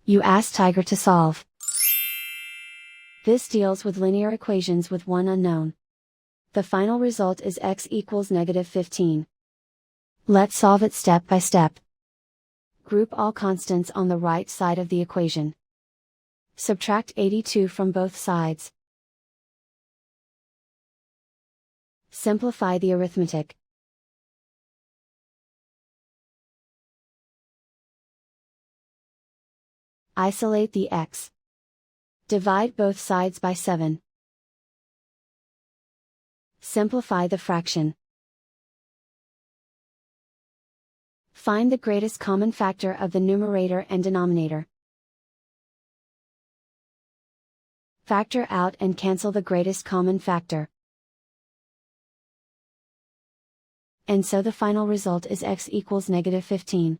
You ask Tiger to solve. This deals with linear equations with one unknown. The final result is x equals -15. Let's solve it step by step. Group all constants on the right side of the equation. Subtract 82 from both sides. Simplify the arithmetic. Isolate the x. Divide both sides by 7. Simplify the fraction. Find the greatest common factor of the numerator and denominator. Factor out and cancel the greatest common factor. And so the final result is x equals -15.